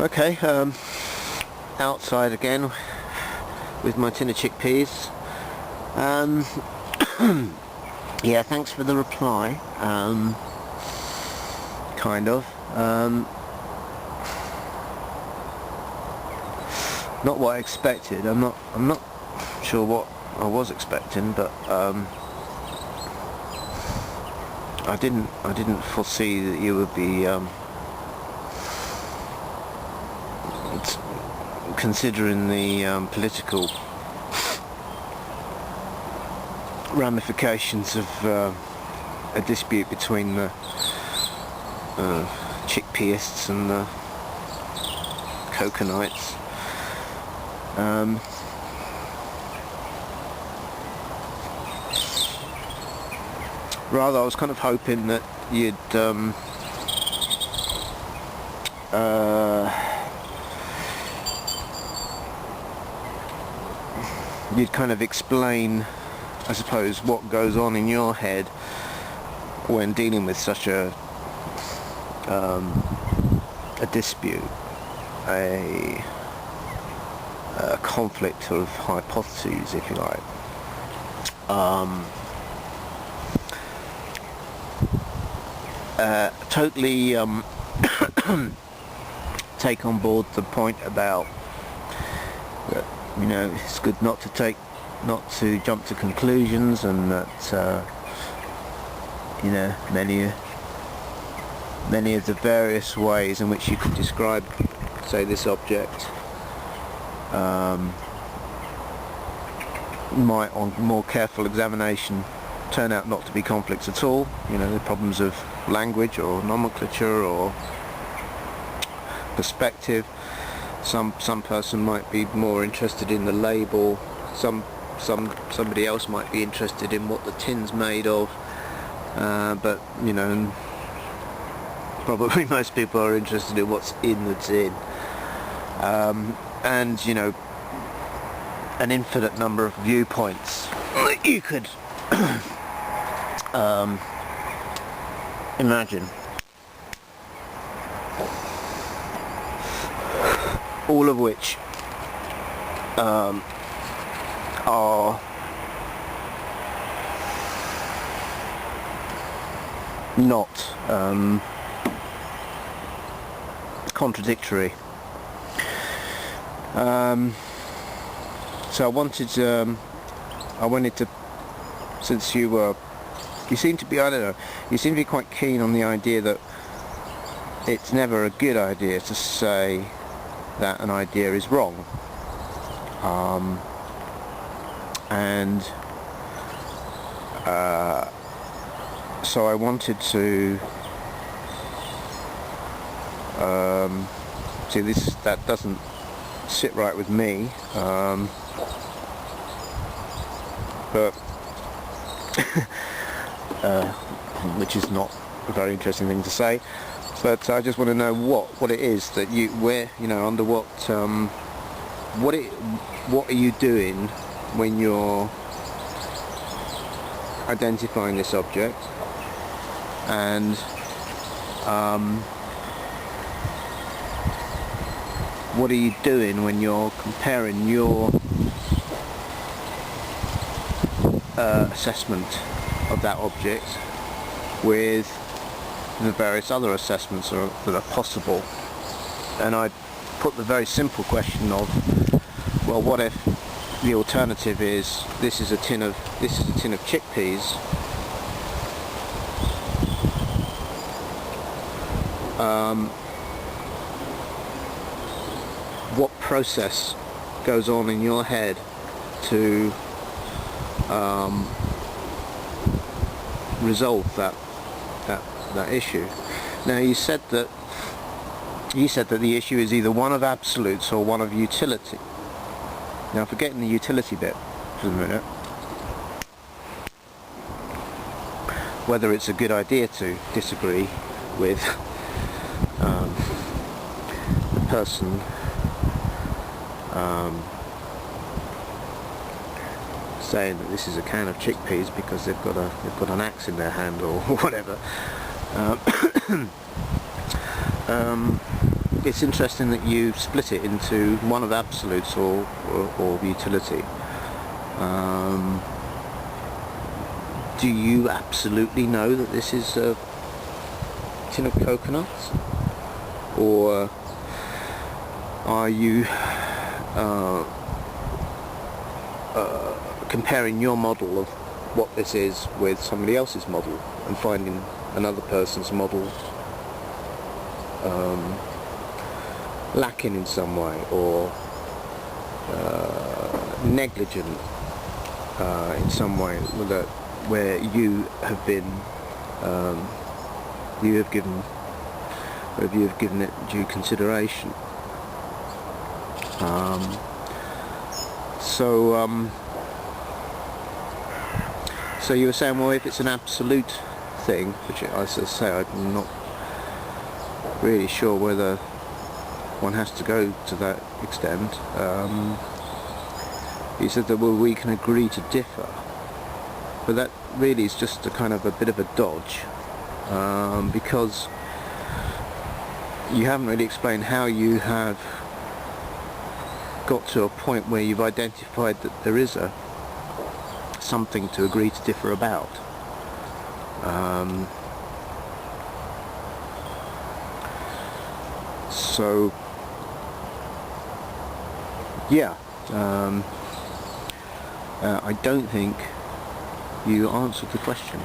Okay, outside again with my tin of chickpeas. Yeah, thanks for the reply. Kind of. Not what I expected. I'm not sure what I was expecting, but I didn't foresee that you would be considering the political ramifications of a dispute between the chickpeaists and the coconuts. Rather, I was kind of hoping that you'd kind of explain, I suppose, what goes on in your head when dealing with such a dispute, a conflict of hypotheses, if you like. Totally take on board the point about that, you know, it's good not to jump to conclusions, and that you know, many of the various ways in which you could describe, say, this object might, on more careful examination, turn out not to be conflicts at all. You know, the problems of language or nomenclature or perspective. Some person might be more interested in the label. Somebody else might be interested in what the tin's made of. But you know, probably most people are interested in what's in the tin. And you know, an infinite number of viewpoints that you could imagine, all of which are not contradictory. So I wanted to, since you seem to be, I don't know, you seem to be quite keen on the idea that it's never a good idea to say that an idea is wrong. So I wanted to see, that doesn't sit right with me, but which is not a very interesting thing to say, but I just want to know what it is that under what are you doing when you're identifying this object, and what are you doing when you're comparing your assessment of that object with the various other assessments that are possible. And I put the very simple question of, well, what if the alternative is this is a tin of chickpeas? What process goes on in your head to resolve that issue? Now, you said that the issue is either one of absolutes or one of utility. Now, forgetting the utility bit for a minute, whether it's a good idea to disagree with the person saying that this is a can of chickpeas because they've got an axe in their hand or whatever. it's interesting that you split it into one of absolutes or utility. Do you absolutely know that this is a tin of coconuts, or are you comparing your model of what this is with somebody else's model and finding another person's model lacking in some way, or negligent in some way, where you have given it due consideration. So you were saying, well, if it's an absolute thing, which as I say, I'm not really sure whether one has to go to that extent. He said that, well, we can agree to differ, but that really is just a kind of a bit of a dodge, because you haven't really explained how you have got to a point where you've identified that there is something to agree to differ about. So yeah, I don't think you answered the question.